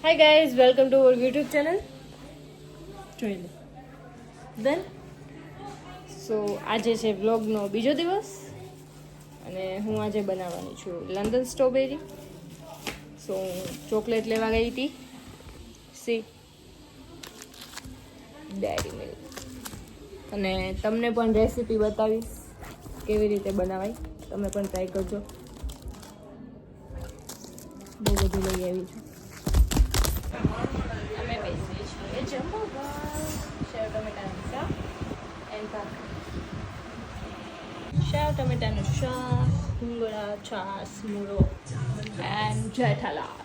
Hi guys, welcome to our YouTube channel. જોઈ લે દેન. સો આજે છે વ્લોગનો બીજો દિવસ અને હું આજે બનાવવાની છું લંડન સ્ટ્રોબેરી. સો હું ચોકલેટ લેવા ગઈ હતી સી ડેરી મિલ્ક, અને તમને પણ રેસીપી બતાવીશ કેવી રીતે બનાવાય. તમે પણ ટ્રાય કરજો. બહુ બધું લઈ આવી છું. અમે બેસીએ છીએ જમવા. સેવ ટમેટાનું શાક એન્ડ ભાખરી. સેવ ટમેટાનું શાક, ભૂંગળા, છાશ, મૂળો એન્ડ જેઠાલાલ.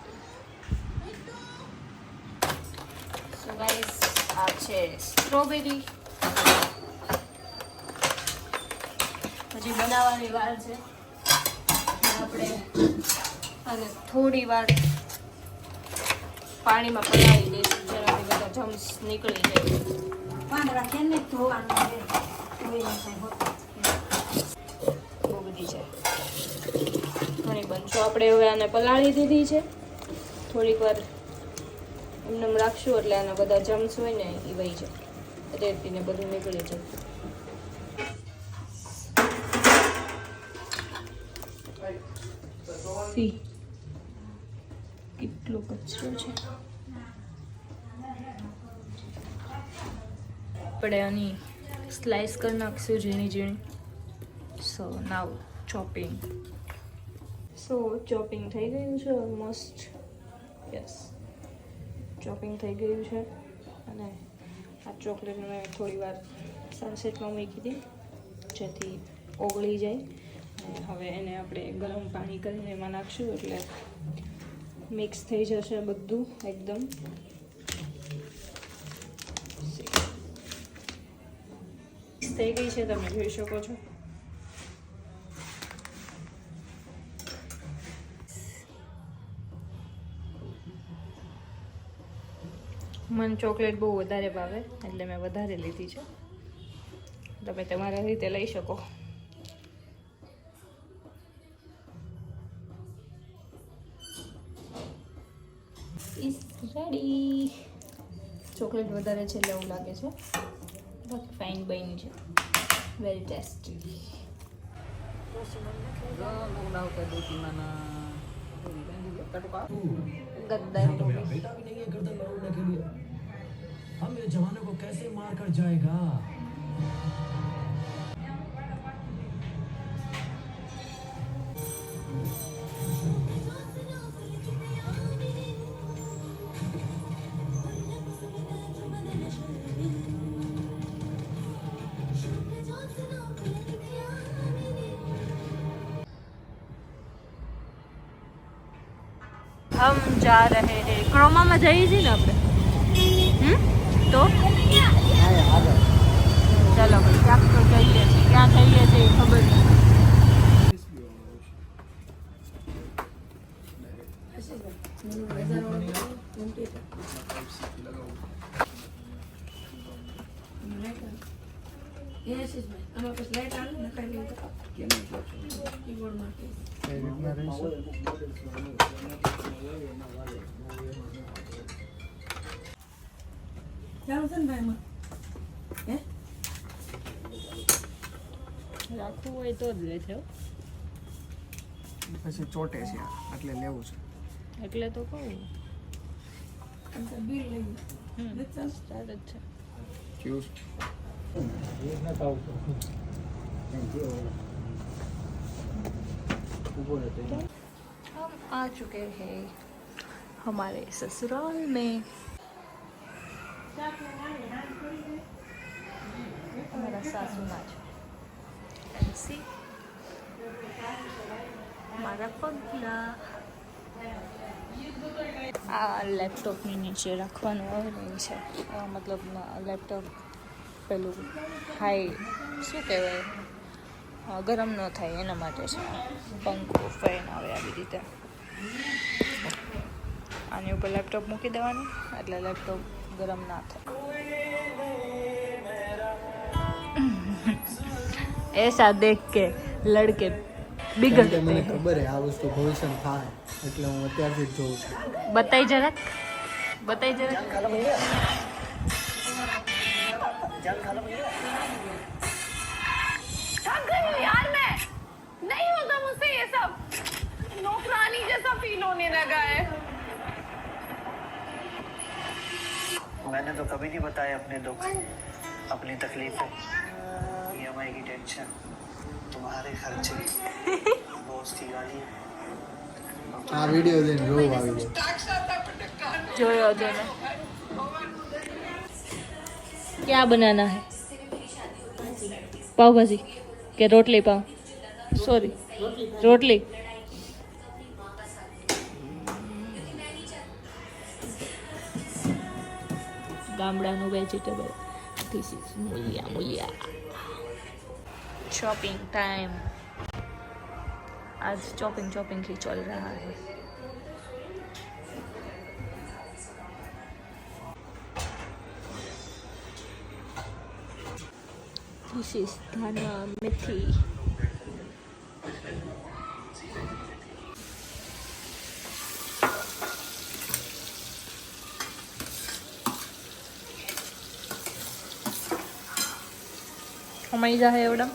સો ગાઈસ, આ છે સ્ટ્રોબેરી. હજી બનાવવાની વાર છે. આપણે અને થોડી વાર પાણીમાં પલાળી દઈશું, જેનાથી બધા જમ્સ નીકળી જાય. બહુ બધી છે ઘણી બનશો. આપણે હવે આને પલાળી દીધી છે. થોડીક વાર એમને રાખશું એટલે આના બધા જમ્સ હોય ને એ વહી જાય, રેતીને બધું નીકળી જાય. કેટલો કચરો છે. આપણે આની સ્લાઇસ કરી નાખશું ઝીણી ઝીણી. સો નાવ ચોપિંગ. સો ચોપિંગ થઈ ગયું છે ઓલમોસ્ટ. યસ, ચોપિંગ થઈ ગયું છે. અને આ ચોકલેટ મેં થોડી વાર સનસેટમાં મૂકી હતી જેથી ઓગળી જાય. અને હવે એને આપણે ગરમ પાણી કરીને એમાં નાખશું એટલે મિક્સ થઈ જશે બધું એકદમ. થઈ ગઈ છે, તમે જોઈ શકો છો. મને ચોકલેટ બહુ વધારે ભાવે એટલે મેં વધારે લીધી છે. તમે તમારા રીતે લઈ શકો. Is ready. ચોકલેટ વધારે છે એટલે એવું લાગે છે, બાકી ફાઇન બની છે. Very tasty. ગદ્દાર हम ये जवानों को कैसे मार कर जाएगा. हम जा रहे हैं क्रोमा में જઈએ છીએ ને આપણે. તો ચાલો ભાઈ, ક્યાંક તો જઈએ છીએ. ક્યાં જઈએ છીએ ખબર નહીં. રાખવું હોય તો જ લે છે. પછી ચોટે છે એટલે લેવું છે. એટલે તો કહું સ્ટાર્ટ જ છે. જ્યુસ हम आ चुके हैं हमारे ससुराल में. हमारा सासू माँ है हमारा पगला. આ લેપટોપની નીચે રાખવાનું આવે ને છે, મતલબ લેપટોપ પેલું હાઈ શું કહેવાય, ગરમ ન થાય એના માટે છે. પંખો ફેન આવે આવી રીતે. આની ઉપર લેપટોપ મૂકી દેવાનું એટલે લેપટોપ ગરમ ના થાય. એસા દેખ કે લડકે બિગડતે. મને ખબર હે આ વસ્તુ ભવિષ્યમાં થાય એટલે હું અત્યારથી જ જોઉં છું. બતાઈ જરાક. बताइए जरा। थक गई हूँ यार मैं, नहीं होता मुझसे ये सब, नौकरानी जैसा फील होने लगा है। मैंने तो कभी नहीं बताया अपने दुख, अपनी तकलीफें, EMI की टेंशन, तुम्हारे खर्चे, बॉस की गाली। આ વિડીયો જોઈને રોવ આવી જાય. जोयो जो मैं क्या बनाना है? पाव भाजी के रोटली पाव? सॉरी रोटली. ગામડાનું વેજીટેબલ. ધીસ ઇઝ મૂલિયા મૂલિયા. Shopping time. आज शॉपिंग शॉपिंग ही चल रहा है. This is Dhana Methi. ખમાઈ જાય એવડા.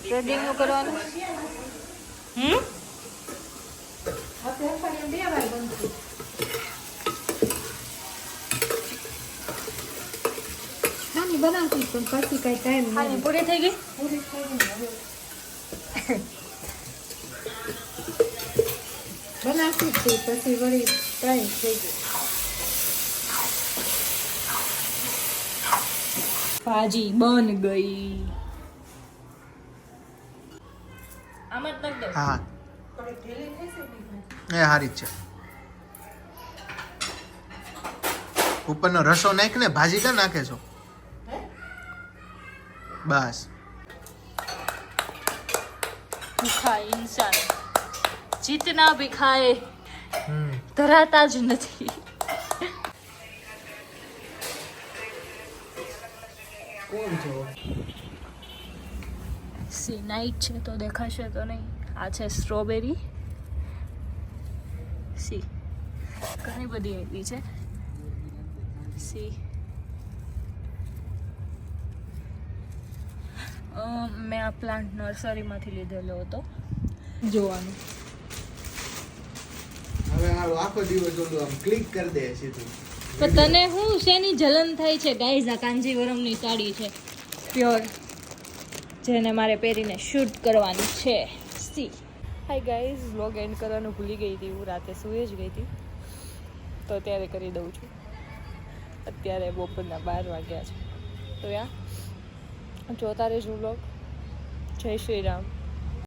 ટ્રેડિંગ નું કરવાનું. નાની બનાવતી પણ પછી કઈ ટાઈમ ખાલી પૂરી થઈ ગઈ. બનાવતી હતી પછી વળી ટાઈમ થઈ ગયો. ભાજી બન ગઈ. આમાં જ નાખ દો. હા એ હારી જ છે. ઉપરનો રસો નાખ ને, ભાજી ક્યાં નાખે છો? બસ. ભૂખા ઇન્સાન જીતના ભી ખાए ધરાતા જ નથી. કોણ છો? સી નાઇટ છે તો દેખાશે તો નહીં. આ છે સ્ટ્રોબેરી. સી ઘણી બધી એવી છે. સી મેં આ પ્લાન્ટ નર્સરીમાંથી લીધેલો હતો. જોવાનું. હવે હાલો આખો દિવસ ઓલું આમ ક્લિક કરી દે સીધું. તો તને શું શેની જલન થાય છે? ગાઈઝ આ કાંજીવરમની સાડી છે પ્યોર, જેને મારે પહેરીને શૂટ કરવાની છે. See hi guys, vlog end કરવાનું ભૂલી ગઈ હતી. હું રાતે સૂઈ જ ગઈ હતી તો અત્યારે કરી દઉં છું. અત્યારે બપોરના 12 વાગ્યા છે. તો યા જોતા રહેજો વ્લોગ. જય શ્રી રામ.